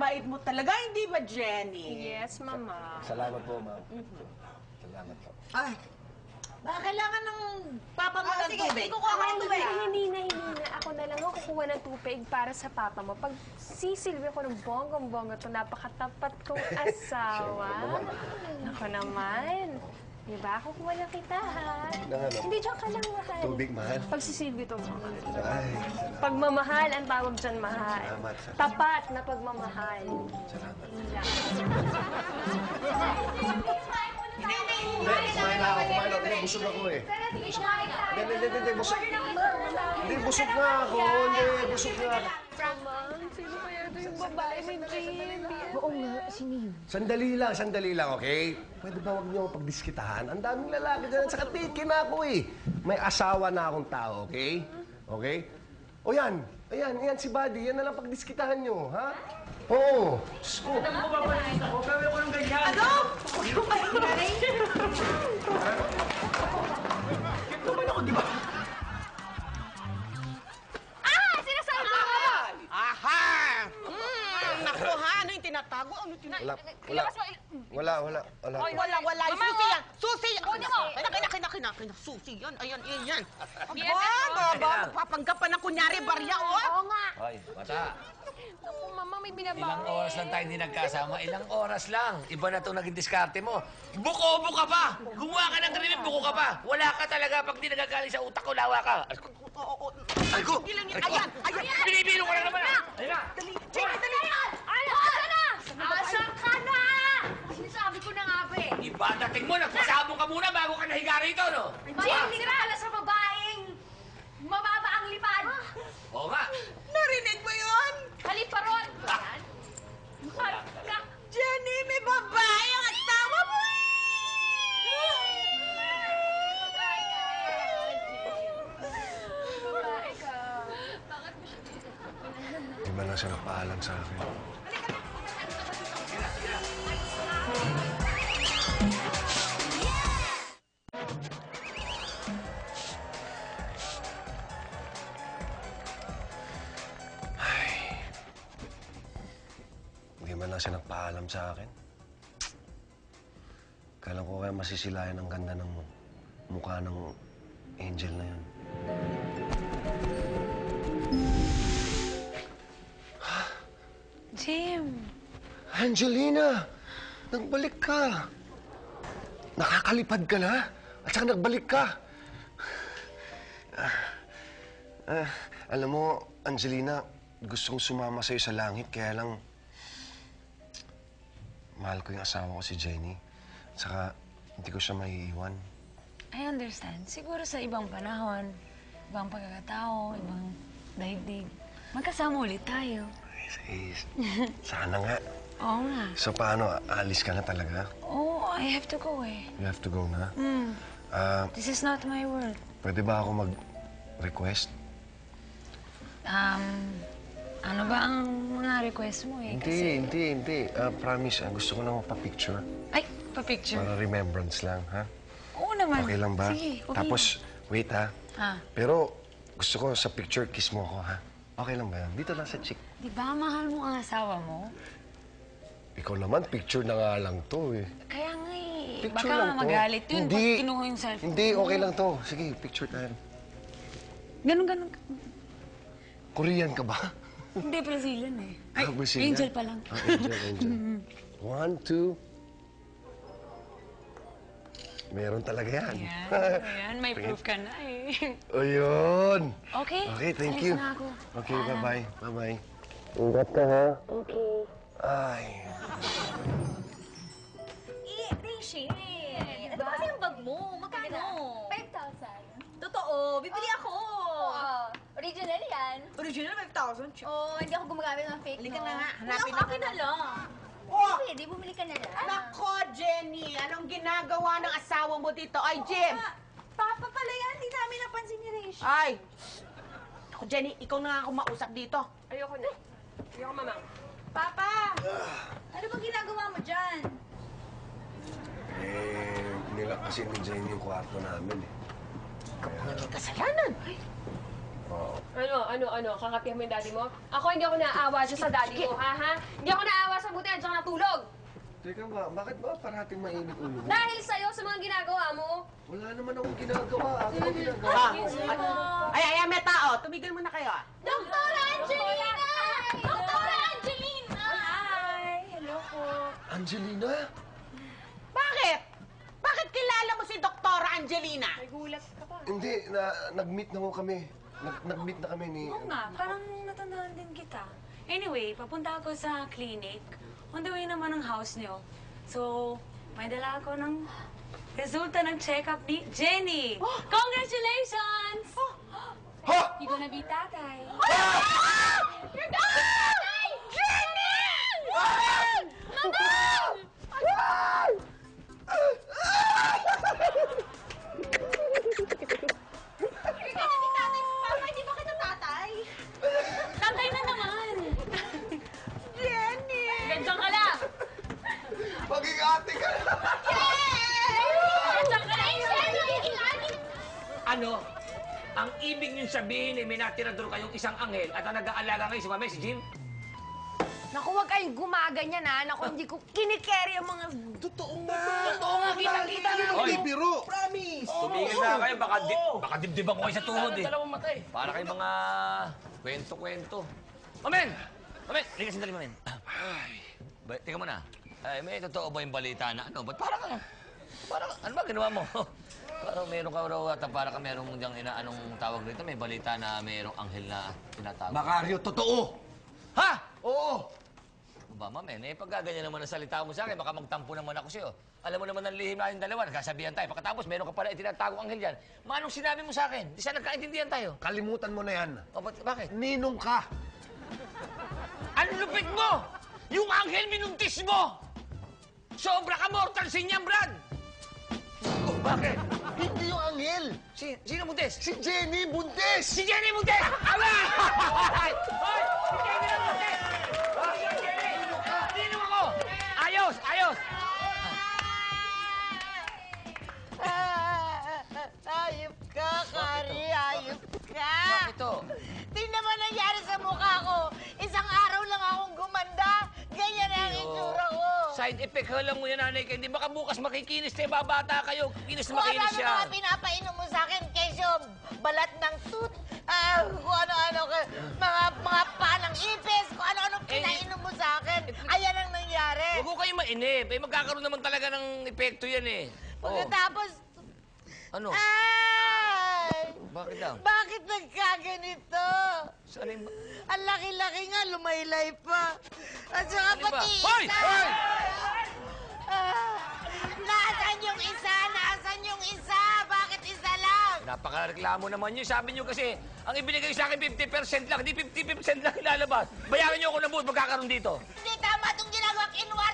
bait mo talaga, hindi ba, Jenny? Yes, Mama. Salamat po, ma'am. Salamat po. Ay, baka kailangan ng papa mo ng sige, tubig. kukuha ko ng tubig. Hindi na. Ako na lang ang kukuha ng tubig para sa papa mo. Pag sisilbi ko ng bonggang-bongga ito, napakatapat kong asawa. Ako naman. Diba? Kukuha na kita, ha? Hindi, dyan ka lang, mahal. Tubig, mahal. Pag sisilbi ito, Ay, pagmamahal, ang tawag dyan, mahal. Salamat. Tapat na pagmamahal. salamat. Hindi, Kumain na ako. Hindi, busog ako eh. Hindi, busog. Hindi, busog nga ako. Hindi, busog nga ako. Ma'am, sino kaya ito yung babae ni JB? Oo nga, sino yun? Sandali lang, okay? Pwede ba huwag niyo ako pagdiskitahan? Ang daming lalaki dyan. Sa katikin na ako eh. May asawa na akong tao, okay? Okay? O yan. Ayan si Buddy. Yan na lang pagdiskitahan niyo, ha? Oo. Diyos ko. Ano? sinasabi mo! Aha! Naku ha, ano yung tinatago? Ano yung tinatago? Wala. Wala. Susi yan! Susi yan! Kina. Susi yan. Ayan. Aba, papanggap pa ng kunyari barya, oh! Oo nga. Hoy, bata. Naku, Mama, may Ilang binabae. oras lang tayo hindi nagkasama. Ilang oras lang. Iba na itong naging diskarte mo. Buko ka pa! Gumawa ka ng krimen, buko ka pa! Wala ka talaga pag di nagagaling sa utak ko, lawa ka. Ay ko! Hindi lang yan. Ayan! Binibilo ko na naman! Halika! Dali! Ano? Asa na? Asan ka na? Sinasabi ko na nga ba eh. Iba dating mo, nagpasabong ka muna bago ka nahiga rito, no? Bayan, hindi ka pala sa babaeng mababa ang lipad. Oo nga. Narinig mo yun? Haliparon. Jenny, may babae ang asawa mo! Babae ka. Hindi man lang siya nagpaalam sa akin. Hindi man lang siya nagpaalam sa akin. Kala ko kaya masisilayan ang ganda ng mukha ng angel na yun. Jim! Angelina! Nagbalik ka! Nakakalipad ka na? At saka nagbalik ka! Alam mo, Angelina, gusto kong sumama sa'yo sa langit, kaya lang... mahal ko yung asawa ko si Jenny. At saka, hindi ko siya maiiwan. I understand. Siguro sa ibang panahon, ibang pagkakatao, ibang daigdig, magkasama ulit tayo. Sana nga. Oo nga. So, paano? Aalis ka na talaga? Oo, I have to go eh. You have to go na? This is not my world. Pwede ba ako mag-request? Ano ba ang mga request mo eh? Hindi. Promise, gusto ko lang magpa-picture. Ay, pa-picture. Para remembrance lang, ha? Oo naman. Okay lang ba? Sige, okay. Tapos, wait ha. Ha? Pero, gusto ko sa picture, kiss mo ako, ha? Okay lang ba yan? Dito lang sa cheek. Di ba mahal mo ang asawa mo? Ikaw naman, picture na nga lang to, eh. Kaya nga eh. Picture Baka lang to. magalit yun Hindi. pag kinuha yung cellphone. Hindi, okay lang to. Sige, picture tayo. Ganun. Korean ka ba? Hindi, Brazilian eh. Ay, Brazilian? angel pa lang. Angel. 1, 2. Meron talaga yan. Ayan, may proof ka na eh. O, yun. Okay? Okay, thank Alis you. na ako. Okay, bye-bye. Bye-bye. Ingat ka, ha? Okay. Ay. Rishi, ano kasi yung bag mo? Magkano? 5,000. Totoo, bibili ako. Original yan. Original 5,000. Oh, hindi ako gumagamit ng fake, Halika no? na nga, hanapin Hindi, na akin na lang. Oh! Pwede, bumili ka na lang. Nako, Jenny! Anong ginagawa ng asawa mo dito? Ay, Jim! Papa pala yan, hindi namin napansin ni Rishi. Ay! Ako, Jenny, ikaw na nga ako mausap dito. Ayoko na. Ayoko, Mama. Papa! Ano bang ginagawa mo dyan? Nila kasi ni Jenny yung kwarto namin, eh. Kasalanan! Ano? Kakatihan mo yung daddy mo? Ako, hindi ako naaawa dyan sa daddy mo, ha? Hindi ako naaawa Teka ba, bakit ba parating mainit ulo mo? Dahil sa'yo sa mga ginagawa mo. Wala naman akong ginagawa. Ako ang ginagawa. Ay, may tao. Tumigil muna kayo. Dr. Angelina! Dr. Angelina! Hi! Hello po. Angelina? Bakit? Bakit kilala mo si Dr. Angelina? Nagulat ka pa. Hindi, nag-meet na ho kami. Nag-meet na kami ni... Oo nga, parang natandaan din kita. Anyway, papunta ako sa clinic. On the way naman ang house niyo. So, may dala ako ng resulta ng check-up ni Jenny. Congratulations! Ha? You're gonna be tatay. Papa, di ba kita tatay? Tatay na naman! Jenny! Gandiyan ka lang! Maging ate ka na! Gandiyan ka lang! Ano? Ang ibig niyong sabihin may natira doon kayong isang anghel at ang nag-aalaga ngayon si Mame, si Jim? Naku, huwag kayong gumaganyan, ha? Naku, hindi ko kinikerry ang mga... Totoo nga, kita-kita na. Hoy, Biro! Promise! tumigil na kayo, baka dibdiban ko kayo sa tuhod eh. Para kayong mga kwento-kwento. Mamen! Mamen! Liga sandali, Mamen. Teka muna. Ay, may totoo ba yung balita na ano? Ba't parang ano ba ginawa mo? Parang meron ka raw at para ka merong diyang anong tawag rito, may balita na merong anghel na tinatawag. Macario, totoo! Ha? Oo! Ba, Mamen, pagkaganyan naman ang salita mo sa akin, baka magtampo naman ako sa'yo. Alam mo naman ang lihim natin dalawa, nagkasabihan tayo. Pagkatapos, meron ka pala itinatagong anghel yan. Manong sinabi mo sa akin? Di sana nagkaintindihan tayo. Kalimutan mo na yan. O, bakit? Ninong ka! Ang lupit mo! Yung anghel minuntis mo! Sobra ka mortal sin yan, Brad! Oh, bakit? Hindi yung anghel! Sino buntis? Si Jenny buntis! Si Jenny buntis! Aba! Hoy! Si Jenny na buntis! Hoy, si Jenny! Sino ako? Ayos! Ayos! Ayop ka, Kari. Ayop ka. Bakit to? Tingnan mo nangyari sa mukha ko. Isang araw lang akong gumanda. Ganyan na ang itsura ko. Side effect ka lang mo yan, nanay. Hindi baka bukas makikinis tayo, babata kayo. Kinis na Kung makinis ano-ano siya. mga pinapainom mo sa akin, kesyo, balat ng tooth, kung ano-ano, mga panang ipis, kung ano-ano pinainom mo sa akin. Ayan ang nangyari. Huwag ko kayo mainip. Magkakaroon naman talaga ng epekto yan eh. Pagkatapos, Ano? ay! Bakit daw? Bakit nagkaganito? Saan yung... Ang laki-laki nga, lumaylay pa. At saka Ano ba? pati Hoy! isa. Hoy! Nasaan yung isa? Nasaan yung isa? Bakit isa lang? Napaka-reklamo naman yun. Sabi nyo kasi, ang ibinigay sa akin 50% lang, hindi 50% lang ilalabas. Bayaran nyo ako ng buod, magkakaroon dito. Hindi tama itong ginagawa. Kinuha